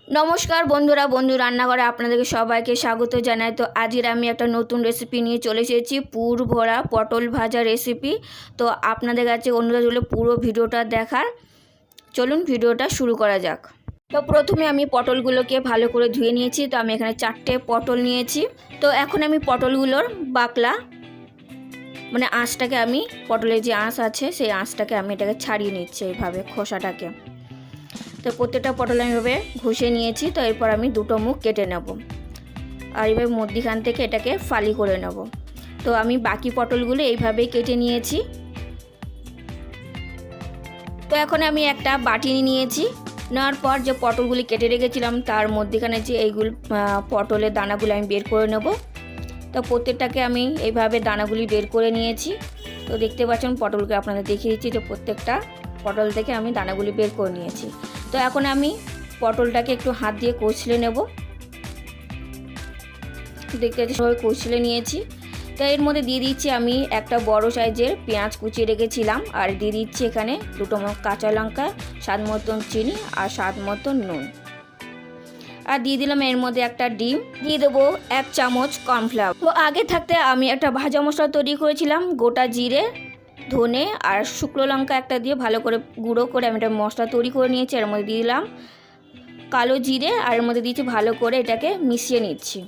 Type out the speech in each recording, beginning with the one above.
নমস্কার বন্ধুরা, বন্ধু রান্নাঘরে আপনাদেরকে সবাইকে স্বাগত জানাই। তো আজকের আমি একটা নতুন রেসিপি নিয়ে চলে এসেছি, পুর ভরা পটল ভাজা রেসিপি। তো আপনাদের কাছে অনুরোধ হলো পুরো ভিডিওটা দেখার। চলুন ভিডিওটা শুরু করা যাক। তো প্রথমে আমি পটলগুলোকে ভালো করে ধুয়ে নিয়েছি। তো আমি এখানে 4টে পটল নিয়েছি। তো এখন আমি পটলগুলোর বাকলা মানে আঁশটাকে, আমি পটলের যে আঁশ আছে সেই আঁশটাকে আমি এটাকে ছাড়িয়ে নিচ্ছি এইভাবে, খোসাটাকে। তো প্রত্যেকটা পটল আমি এভাবে ঘষে নিয়েছি। তো এরপর আমি দুটো মুখ কেটে নেব, আর এবার মধ্যিখান থেকে এটাকে ফালি করে নেব। তো আমি বাকি পটলগুলো এইভাবেই কেটে নিয়েছি। তো এখন আমি একটা বাটি নিয়েছি। নেওয়ার পর যে পটলগুলি কেটে রেখেছিলাম তার মধ্যিখানে যে এইগুলো পটলের দানাগুলো আমি বের করে নেব। তো প্রত্যেকটাকে আমি এইভাবে দানাগুলি বের করে নিয়েছি। তো দেখতে পাচ্ছেন পটলকে আপনাদের দেখিয়ে দিচ্ছি যে প্রত্যেকটা পটল থেকে আমি দানাগুলি বের করে নিয়েছি। তো এখন আমি পটলটাকে একটু হাত দিয়ে কচলে নেব। দেখতে পাচ্ছি সবাই কচলে নিয়েছি। তো এর মধ্যে দিয়ে দিচ্ছি আমি একটা বড় সাইজের পেঁয়াজ কুচিয়ে রেখেছিলাম, আর দিয়ে দিচ্ছি এখানে দুটো কাঁচা লঙ্কা, স্বাদ মতন চিনি আর স্বাদ মতন নুন, আর দিয়ে দিলাম এর মধ্যে একটা ডিম, দিয়ে দেবো 1 চামচ কর্নফ্লাওয়ার। তো আগে থাকতে আমি একটা ভাজা মশলা তৈরি করেছিলাম, গোটা জিরে, ধনে আর শুকনো লঙ্কা একটা দিয়ে ভালো করে গুঁড়ো করে আমি একটা মশলা তৈরি করে নিয়েছি। এর মধ্যে দিয়ে দিলাম কালো জিরে, আর এর মধ্যে দিয়েছি ভালো করে এটাকে মিশিয়ে নিচ্ছি।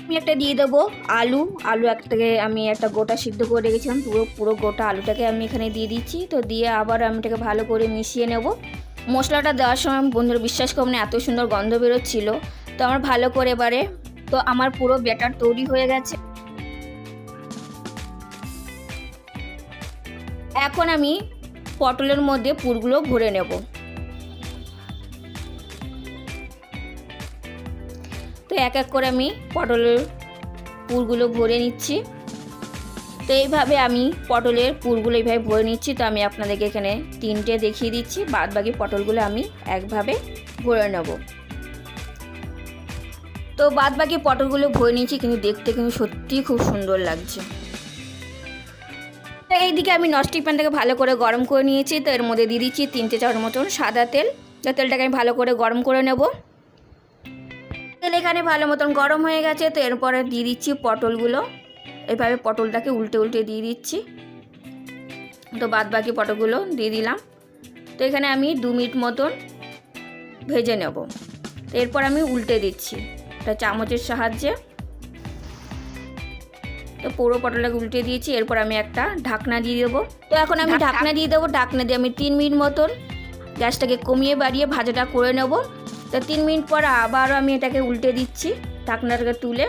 আমি একটা দিয়ে দেবো আলু একটাকে আমি একটা গোটা সিদ্ধ করে রেখেছিলাম, পুরো গোটা আলুটাকে আমি এখানে দিয়ে দিচ্ছি। তো দিয়ে আবার আমি এটাকে ভালো করে মিশিয়ে নেব। মশলাটা দেওয়ার সময় বন্ধুরা বিশ্বাস করবেন এত সুন্দর গন্ধ বেরোচ্ছিল। তো আমার ভালো করে এবারে তো আমার পুরো ব্যাটার তৈরি হয়ে গেছে। এখন আমি পটলের মধ্যে পুরগুলো ভরে নেব। তো এক এক করে আমি পটলের পুরগুলো ভরে নিচ্ছি। তো এইভাবে আমি পটলের পুরগুলো এইভাবে ভরে নিচ্ছি। তো আমি আপনাদেরকে এখানে 3টে দেখিয়ে দিচ্ছি, বাদ বাকি পটলগুলো আমি একভাবে ভরে নেব। তো বাদ বাকি পটলগুলো ভরে নিয়েছি, কিন্তু দেখতে কিন্তু সত্যিই খুব সুন্দর লাগছে। তো এইদিকে আমি ননস্টিক প্যানটাকে ভালো করে গরম করে নিয়েছি। তো এর মধ্যে দিয়ে দিচ্ছি 3 চামচ মতন সাদা তেল। তো তেলটাকে আমি ভালো করে গরম করে নেব। তেল এখানে ভালো মতন গরম হয়ে গেছে। তো এরপরে দিয়ে দিচ্ছি পটলগুলো, এইভাবে পটলটাকে উল্টে উল্টে দিয়ে দিচ্ছি। তো বাদ বাকি পটলগুলো দিয়ে দিলাম। তো এখানে আমি 2 মিনিট মতন ভেজে নেব। তো এরপর আমি উল্টে দিচ্ছি একটা চামচের সাহায্যে। তো পুরো পটলটাকে উল্টে দিয়েছি। এরপর আমি একটা ঢাকনা দিয়ে দেবো। তো এখন আমি ঢাকনা দিয়ে দেবো। ঢাকনা দিয়ে আমি 3 মিনিট মতন গ্যাসটাকে কমিয়ে বাড়িয়ে ভাজাটা করে নেব। তো 3 মিনিট পর আবারও আমি এটাকে উল্টে দিচ্ছি, ঢাকনাটাকে তুলে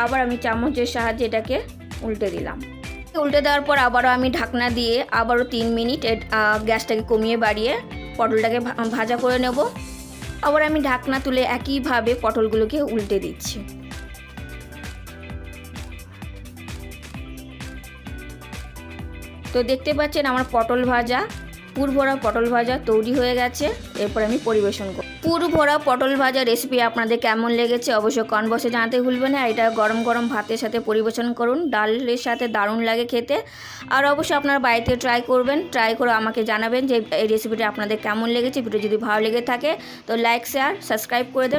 আবার আমি চামচের সাহায্যে এটাকে উল্টে দিলাম। উল্টে দেওয়ার পর আবারও আমি ঢাকনা দিয়ে আবারও 3 মিনিট গ্যাসটাকে কমিয়ে বাড়িয়ে পটলটাকে ভাজা করে নেব। আবার আমি ঢাকনা তুলে একইভাবে পটলগুলোকে উল্টে দিচ্ছি। তো দেখতে পাচ্ছেন আমার পটল ভাজা, পুর ভরা পটল ভাজা তৈরি হয়ে গেছে। এরপর আমি পরিবেশন করব। পুর ভরা পটল ভাজা রেসিপি আপনাদের কেমন লেগেছে অবশ্যই কমেন্ট বক্সে জানাতে ভুলবেন না। এটা গরম গরম ভাতের সাথে পরিবেশন করুন, ডালের সাথে দারুণ লাগে খেতে। আর অবশ্যই আপনারা বাড়িতে ট্রাই করবেন, ট্রাই করে আমাকে জানাবেন যে এই রেসিপিটা আপনাদের কেমন লেগেছে। ভিডিও যদি ভালো লেগে থাকে তো লাইক, শেয়ার, সাবস্ক্রাইব করে দেন।